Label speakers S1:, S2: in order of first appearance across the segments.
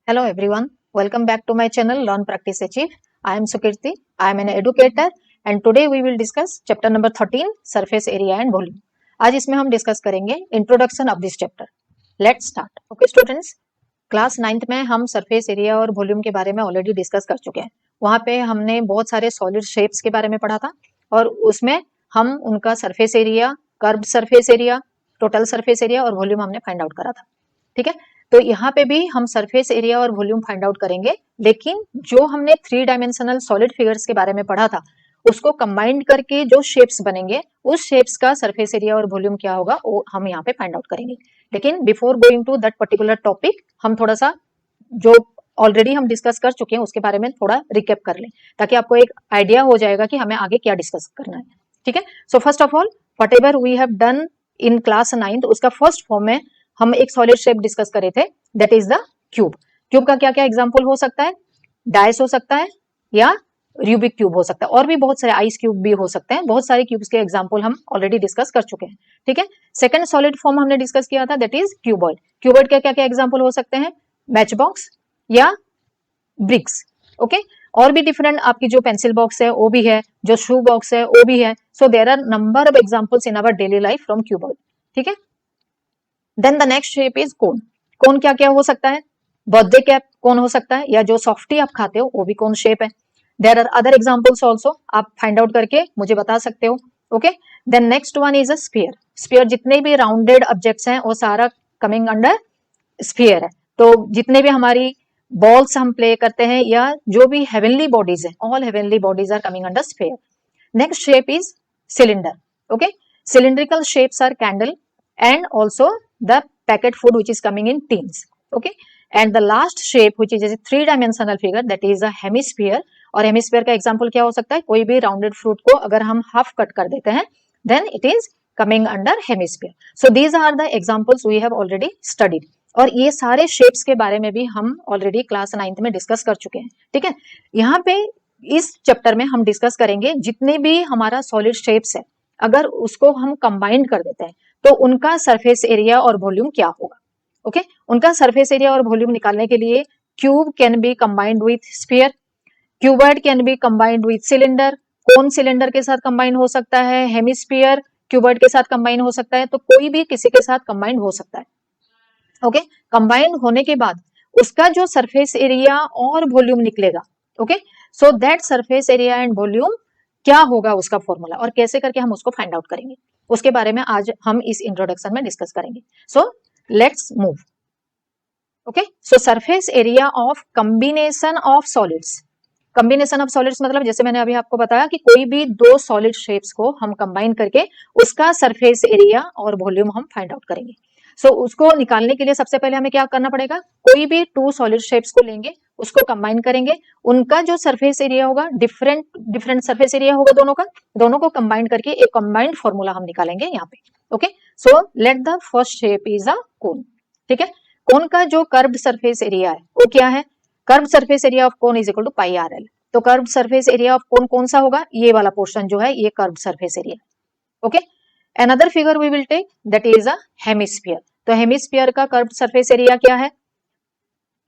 S1: Hello everyone, welcome back to my channel Learn Practice Achieve. I am Sukirti, I am an educator and today we will discuss chapter number 13 surface area and volume. आज इसमें हम discuss करेंगे introduction of this chapter. Let's start. Okay students, class 9th में हम surface area और volume के बारे में ऑलरेडी डिस्कस कर चुके हैं. वहां पे हमने बहुत सारे सॉलिड शेप्स के बारे में पढ़ा था और उसमें हम उनका surface area, curved surface area, total surface area और वॉल्यूम हमने फाइंड आउट करा था. ठीक है, तो यहाँ पे भी हम सरफेस एरिया और वॉल्यूम फाइंड आउट करेंगे, लेकिन जो हमने 3 डायमेंशनल सॉलिड फिगर्स के बारे में पढ़ा था उसको कंबाइंड करके जो शेप्स बनेंगे उस शेप्स का सरफेस एरिया और वॉल्यूम क्या होगा वो हम यहाँ पे फाइंड आउट करेंगे. लेकिन before going to that particular topic हम थोड़ा सा जो ऑलरेडी हम डिस्कस कर चुके हैं उसके बारे में थोड़ा रिकेप कर लें ताकि आपको एक आइडिया हो जाएगा कि हमें आगे क्या डिस्कस करना है. ठीक है, so first of all whatever we have done in class 9 उसका फर्स्ट फॉर्म में हम एक सॉलिड शेप डिस्कस करे थे, that is the cube. Cube का क्या क्या एग्जांपल हो सकता है? डायस हो सकता है या रूबिक क्यूब हो सकता है और भी बहुत सारे आइस क्यूब भी हो सकते हैं. बहुत सारे क्यूब्स के एग्जांपल हम ऑलरेडी डिस्कस कर चुके हैं. ठीक है, सेकंड सॉलिड फॉर्म हमने डिस्कस किया था, दैट इज क्यूबॉइड. क्यूबॉइड के क्या क्या एग्जांपल हो सकते हैं? मैच बॉक्स या ब्रिक्स. ओके, और भी डिफरेंट आपकी जो पेंसिल बॉक्स है वो भी है, जो शू बॉक्स है वो भी है. So there are number of examples in our daily life from cuboid. ठीक है, then the next shape is cone. Cone क्या क्या हो सकता है? बर्थडे कैप कोन हो सकता है या जो सॉफ्टी आप खाते हो वो भी कोन शेप है. There are other examples also, आप फाइंड आउट करके मुझे बता सकते हो. Okay, then next one is a sphere. Sphere जितने भी राउंडेड ऑब्जेक्ट्स हैं वो सारा कमिंग अंडर स्फीयर है. तो जितने भी हमारी बॉल्स हम प्ले करते हैं या जो भी हेवनली बॉडीज है, all heavenly bodies are coming under sphere. Next shape is cylinder. Okay, cylindrical shapes are candle and also the packet food which is coming in tins. Okay, and the last shape which is a 3-dimensional figure that is a hemisphere. और hemisphere का example क्या हो सकता है? कोई भी rounded fruit को अगर हम हाफ कट कर देते हैं then it is coming under hemisphere. So these are the examples we have already studied और ये सारे शेप्स के बारे में भी हम ऑलरेडी क्लास 9th में डिस्कस कर चुके हैं. ठीक है, यहाँ पे इस चैप्टर में हम डिस्कस करेंगे जितने भी हमारा सॉलिड शेप्स है अगर उसको हम कंबाइंड कर देते हैं तो उनका सरफेस एरिया और वॉल्यूम क्या होगा. ओके, उनका सरफेस एरिया और वॉल्यूम निकालने के लिए cube can be combined with sphere, cuboid can be combined with cylinder, cone cylinder के साथ कंबाइन हो सकता है, हेमिस्फीयर क्यूबॉइड के साथ कंबाइन हो सकता है, तो कोई भी किसी के साथ कंबाइंड हो सकता है. ओके, कंबाइंड होने के बाद उसका जो सरफेस एरिया और वॉल्यूम निकलेगा, okay, so that surface area and volume क्या होगा उसका फॉर्मूला और कैसे करके हम उसको फाइंड आउट करेंगे उसके बारे में आज हम इस इंट्रोडक्शन में डिस्कस करेंगे. So let's move. Okay, so surface area of combination of solids. Combination of solids मतलब जैसे मैंने अभी आपको बताया कि कोई भी दो सॉलिड शेप्स को हम कंबाइन करके उसका सरफेस एरिया और वॉल्यूम हम फाइंड आउट करेंगे. सो उसको निकालने के लिए सबसे पहले हमें क्या करना पड़ेगा? कोई भी 2 सॉलिड शेप्स को लेंगे, उसको कंबाइन करेंगे, उनका जो सरफेस एरिया होगा डिफरेंट सरफेस एरिया होगा दोनों का, दोनों को कंबाइन करके एक कंबाइंड फॉर्मूला हम निकालेंगे यहाँ पे. Okay, so let the first shape is a cone. ठीक है, कोन का जो कर्व्ड सरफेस एरिया है वो क्या है? Curved surface area of cone is equal to pi r l. तो curved surface area of cone कौन सा होगा? ये वाला पोर्शन जो है ये curved surface area. Okay, another figure we will take that is a hemisphere. तो हेमिस्फीयर का कर्व्ड सरफेस एरिया क्या है?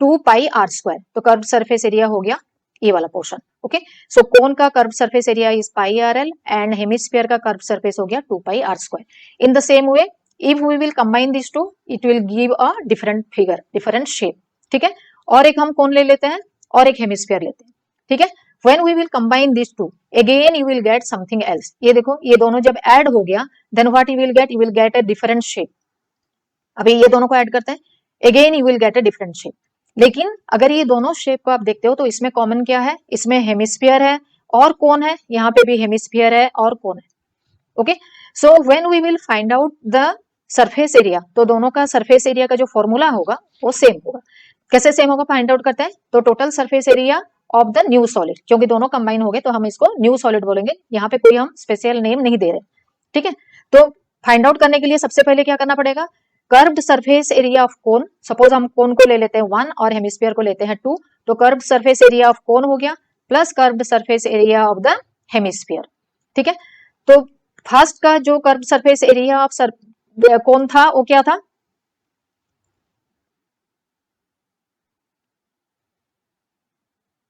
S1: 2 पाई आर स्क्वायर. तो कर्व्ड सरफेस एरिया हो गया ये वाला पोर्शन. ओके, सो कोन का curved surface area is pi r l and hemisphere का कर्व्ड सरफेस हो गया 2 pi r square. In the same way if we will combine this two it will give a different figure, different shape. ठीक है, और एक हम कोन ले लेते हैं और एक हेमिस्फीयर लेते हैं. ठीक है, when we will combine these two again you will get something else. ये देखो ये दोनों जब ऐड हो गया then what you will get? You will get a different shape. अभी ये दोनों को ऐड करते हैं, again you will get a different shape. लेकिन अगर ये दोनों शेप को आप देखते हो तो इसमें कॉमन क्या है? इसमें हेमिस्फीयर है और कोन है, यहाँ पे भी हेमिस्फीयर है और कोन है. Okay, so when we will find out the surface area तो दोनों का सरफेस एरिया का जो फॉर्मूला होगा वो सेम होगा. कैसे सेम होगा फाइंड आउट करते हैं? तो total surface area of the new solid, क्योंकि दोनों कंबाइन हो गए तो हम इसको न्यू सॉलिड बोलेंगे, यहाँ पे कोई हम स्पेशल नेम नहीं दे रहे. ठीक है, तो फाइंड आउट करने के लिए सबसे पहले क्या करना पड़ेगा? Curved surface area of cone, suppose हम कोन को ले लेते हैं 1 और हेमिस्फीयर को लेते हैं 2, तो curved surface area of cone हो गया plus curved surface area of the hemisphere. ठीक है, तो फर्स्ट का जो curved surface area of cone था वो क्या था?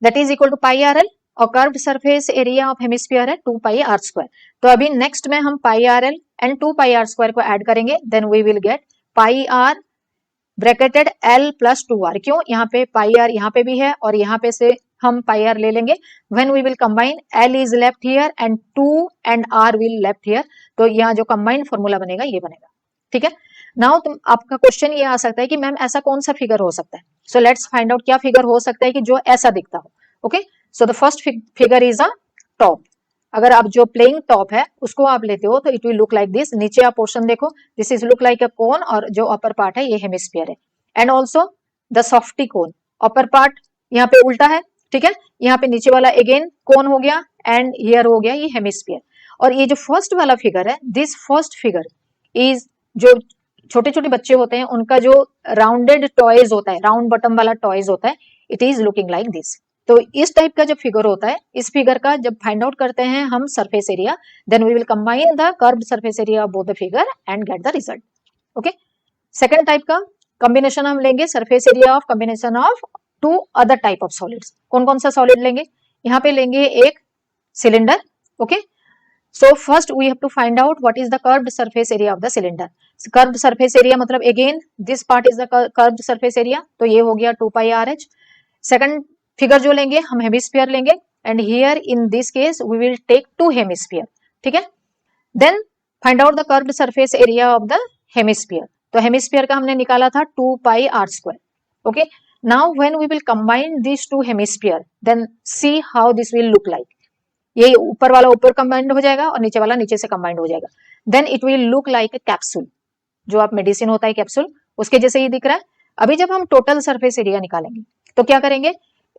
S1: That is equal to pi r l, और curved surface area of hemisphere है 2 पाई आर स्क्वायर। तो अभी नेक्स्ट में हम pi r l and 2 pi r square को ऐड करेंगे, then we will get pi r bracketed l plus 2r। क्यों, यहाँ पे पाई आर यहाँ पे भी है और यहाँ पे से हम पाई आर ले लेंगे। When we will combine, L is left here and 2 and r will left here, तो यहाँ जो कंबाइंड फॉर्मूला बनेगा ये बनेगा। ठीक है, नाउ तुम आपका क्वेश्चन ये आ सकता है कि मैम ऐसा कौन सा फिगर हो सकता है। सो लेट्स फाइंड आउट क्या फिगर हो सकता है कि जो ऐसा दिखता हो। Okay, so the first figure is a top. अगर आप जो प्लेइंग टॉप है उसको आप लेते हो तो it will look like this. नीचे आप पोर्शन देखो, this is look like a cone, और जो अपर पार्ट है ये हेमिस्फीयर है। And also the softy cone, upper part यहाँ पे उल्टा है। ठीक है, यहाँ पे नीचे वाला अगेन कोन हो गया एंड हियर हो गया ये हेमिस्फीयर। और ये जो फर्स्ट वाला फिगर है, दिस फर्स्ट फिगर इज, जो छोटे छोटे बच्चे होते हैं उनका जो राउंडेड टॉयज होता है, राउंड बटन वाला टॉयज होता है, it is looking like this. तो इस टाइप का जो फिगर होता है, इस फिगर का जब फाइंड आउट करते हैं हम surface area, then we will combine the curved surface area of both the figure and get the result. Okay, second type का कॉम्बिनेशन हम लेंगे surface area of combination of two other type of solids. कौन कौन सा solid लेंगे, यहाँ पे लेंगे एक cylinder. Okay, so first we have to find out what is the curved surface area of the cylinder. Curved surface area मतलब again this part is the curved surface area, तो ये हो गया 2 pi r h. Second figure जो लेंगे हम hemisphere लेंगे, and here in this case we will take 2 hemisphere. ठीक है, then find out the curved surface area of the hemisphere. तो हेमिस्फीयर का हमने निकाला था 2 pi r square. Okay, now when we will combine this 2 hemisphere, then see how this will look like. ये ऊपर वाला ऊपर कंबाइंड हो जाएगा और नीचे वाला नीचे से कंबाइंड हो जाएगा। Then it will look like a capsule, जो आप मेडिसिन होता है कैप्सूल, उसके जैसे ही दिख रहा है। अभी जब हम टोटल सरफेस एरिया निकालेंगे तो क्या करेंगे,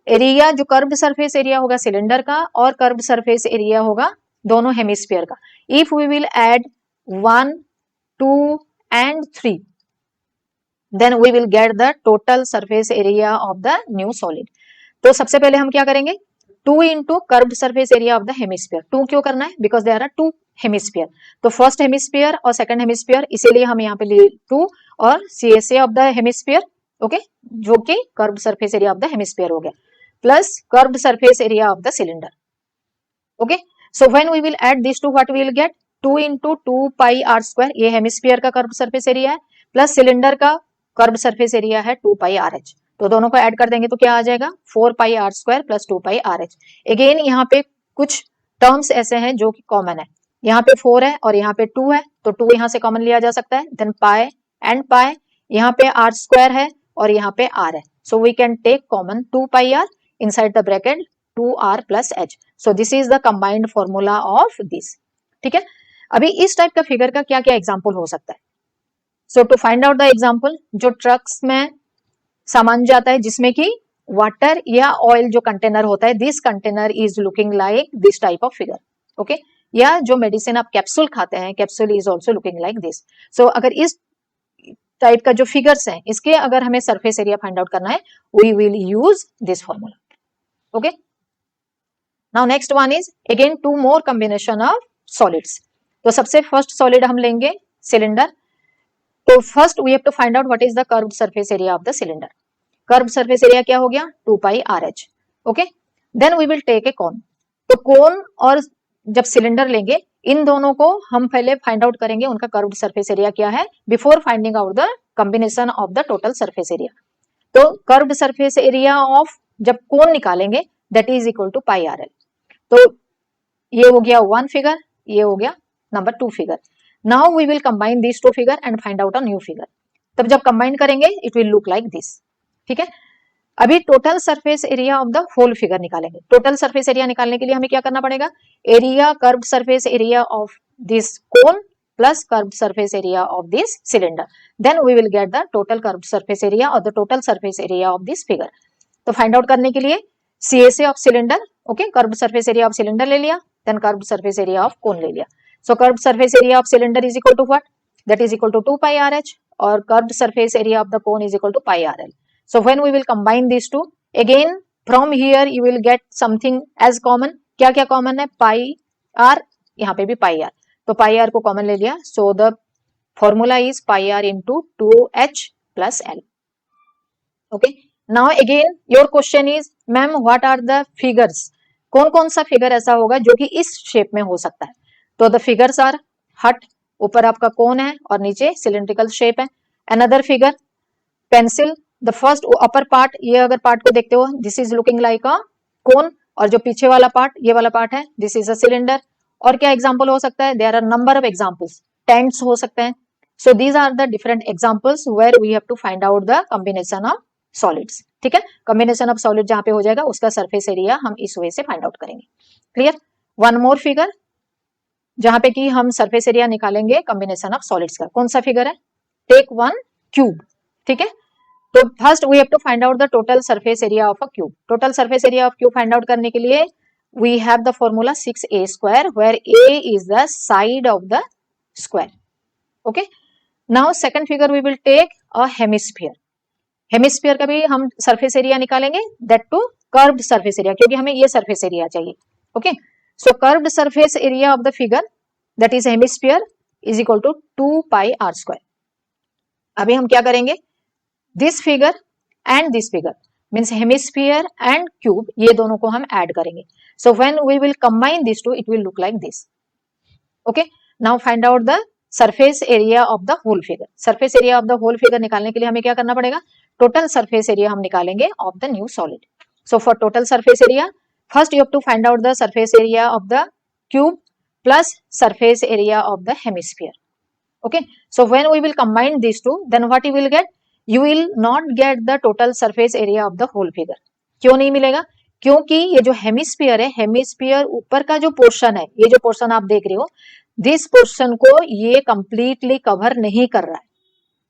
S1: एरिया जो कर्व्ड सरफेस एरिया होगा सिलेंडर का और कर्व्ड सरफेस एरिया होगा दोनों हेमिस्फीयर का, if we will add 1, 2 and 3, then we will get the total surface area of the new solid। तो सबसे पहले हम क्या करेंगे, 2 into curved surface area of the hemisphere. 2 क्यों करना है, बिकॉज देयर आर 2 हेमिस्फीयर, तो फर्स्ट हेमिस्फीयर और सेकंड हेमिस्फीयर, इसीलिए हम यहाँ पे लिए 2 और CSA of the hemisphere. Okay, जो कि curved surface area of the hemisphere हो गया, plus curved surface area of the cylinder. Okay, so when we will add this two, what we will get, 2 into 2 pi r square, ये hemisphere का curved surface area है, plus cylinder का curved surface area है 2 pi r H. तो दोनों को add कर देंगे तो क्या आ जाएगा, 4 pi r square plus 2 pi r h. Again यहाँ पे कुछ टर्म्स ऐसे हैं जो कि कॉमन है, यहाँ पे 4 है और यहाँ पे 2 है, तो 2 यहाँ से कॉमन लिया जा सकता है। देन पाई एंड पाई, यहाँ पे आर स्क्वायर है और यहाँ पे आर है, so we can take common 2 pi r inside the bracket 2r plus h. So this is the combined formula of this. ठीक है, अभी इस टाइप का फिगर का क्या क्या एग्जाम्पल हो सकता है। So to find out the example, जो ट्रक्स में सामान जाता है जिसमें कि वाटर या ऑयल जो कंटेनर होता है, this container is looking like this type of figure. Okay, या जो मेडिसिन आप कैप्सूल खाते हैं, capsule is also looking like this. So अगर इस टाइप का जो फिगर्स हैं, इसके अगर हमें सरफेस एरिया फाइंड आउट करना है, we will use this formula. Okay, now next one is again 2 more combination of solids. तो सबसे फर्स्ट सॉलिड हम लेंगे सिलेंडर। तो first we have to find out what is the curved surface area of the cylinder. Curved surface area क्या हो गया, 2 pi r h. Okay, then we will take a cone. तो cone और जब cylinder लेंगे, इन दोनों को हम पहले फाइंड आउट करेंगे उनका कर्व्ड सरफेस एरिया क्या है, before finding out the combination of the total surface area. तो कर्व्ड सरफेस एरिया ऑफ जब कोन निकालेंगे, that is equal to pi r l. तो ये हो गया 1 फिगर, ये हो गया number 2 figure. Now we will combine this 2 figure and find out a new figure. तब जब कंबाइन करेंगे it will look like this. ठीक है, अभी total surface area of the whole figure निकालेंगे। टोटल सरफेस एरिया निकालने के लिए हमें क्या करना पड़ेगा, area curved surface area of this cone plus curved surface area of this cylinder, then we will get the total curved surface area और the total surface area of this figure. तो find out करने के लिए CSA of cylinder, okay, curved surface area of cylinder ले लिया, देन curved surface area of cone ले लिया। सो curved surface area of cylinder is equal to what, that is equal to 2 pi r h, और curved surface area of the cone is equal to pi r l. So when we will combine these two, again from here you will get something as common। क्या क्या common है, पाई are, यहाँ पे भी पाई are, तो पाई are को common ले लिया। So the formula is pi r into 2h plus l. Okay, now again your question is ma'am what are the figures, कौन कौन सा फिगर ऐसा होगा जो कि इस शेप में हो सकता है। तो द फिगर्स आर हट, ऊपर आपका कोन है और नीचे सिलिंड्रिकल शेप है। Another figure pencil, the first upper part, ये अगर पार्ट को देखते हो this is looking like a cone, और जो पीछे वाला पार्ट ये वाला पार्ट है दिस इज अ सिलेंडर। और क्या एग्जांपल हो सकता है, there are number of examples, tents हो सकते हैं। So these are the different examples where we have to find out the combination of solids. ठीक है, कॉम्बिनेशन ऑफ सॉलिड जहां पे हो जाएगा उसका सरफेस एरिया हम इस वे से फाइंड आउट करेंगे। क्लियर। वन मोर फिगर जहां पे कि हम सरफेस एरिया निकालेंगे कॉम्बिनेशन ऑफ सॉलिड्स का। कौन सा फिगर है, टेक वन क्यूब। ठीक है, तो first we have to find out the total surface area of a cube. Total surface area of cube find out करने के लिए we have the formula 6a square where a is the side of the square. Okay, now second figure we will take a hemisphere. Hemisphere का भी हम surface area निकालेंगे, that too curved surface area, क्योंकि हमें ये surface area चाहिए। Okay, so curved surface area of the figure that is hemisphere is equal to 2 pi r square. अभी हम क्या करेंगे, this figure and this figure means hemisphere and cube, ये दोनों को हम ऐड करेंगे। So when we will combine this two it will look like this. Okay, now find out the surface area of the whole figure. Surface area of the whole figure निकालने के लिए हमें क्या करना पड़ेगा, टोटल सरफेस एरिया हम निकालेंगे of the new solid. So for total surface area first you have to find out the surface area of the cube plus surface area of the hemisphere. Okay, so when we will combine these two, then what you will get, you will not get the total surface area of the whole figure। क्यों नहीं मिलेगा, क्योंकि ये जो hemisphere है, hemisphere ऊपर का जो पोर्शन है, ये जो पोर्शन आप देख रहे हो, दिस पोर्शन को ये कंप्लीटली कवर नहीं कर रहा है।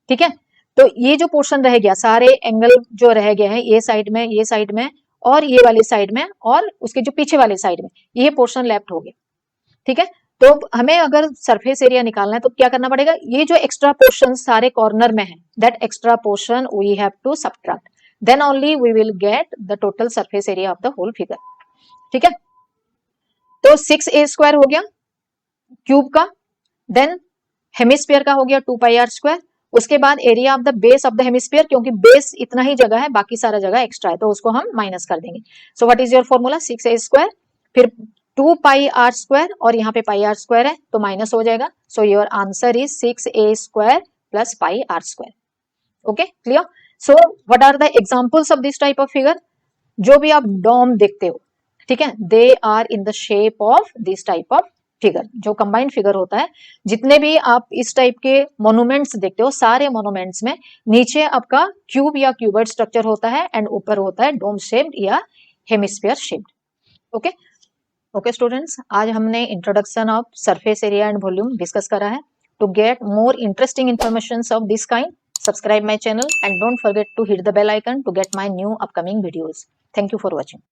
S1: ठीक है, तो ये जो पोर्शन रह गया, सारे एंगल जो रह गए हैं ये साइड में, ये साइड में और ये वाली साइड में और उसके जो पीछे वाले साइड में, ये पोर्शन लेफ्ट हो गया। ठीक है, तो हमें अगर सरफेस एरिया निकालना है तो क्या करना पड़ेगा, ये जो एक्स्ट्रा पोर्शन सारे कॉर्नर में है, that extra portion we have to subtract, then only we will get the total surface area of the whole figure. ठीक है, तो 6a स्क्वायर हो गया क्यूब का, देन हेमिस्फीयर का हो गया 2 पाई आर स्क्वायर। उसके बाद area of the base of the hemisphere, क्योंकि बेस इतना ही जगह है, बाकी सारा जगह एक्स्ट्रा है, तो उसको हम माइनस कर देंगे। So what is your formula, 6a square, फिर 2 पाई आर स्क्वायर, और यहाँ पे पाई आर स्क्वायर है तो माइनस हो जाएगा। So your answer is 6a square plus pi r square. Okay, clear. So what are the examples of this type of figure, जो भी आप डोम देखते हो, ठीक है, they are in the shape of this type of figure. जो combined figure होता है, जितने भी आप इस टाइप के मोन्यूमेंट्स देखते हो, सारे मोन्यूमेंट्स में नीचे आपका क्यूब या क्यूबॉइड स्ट्रक्चर होता है एंड ऊपर होता है डोम शेप्ड या hemisphere shaped. Okay, okay students, आज हमने introduction of surface area and volume discuss करा है। To get more interesting information of this kind, subscribe my channel and don't forget to hit the bell icon to get my new upcoming videos. Thank you for watching.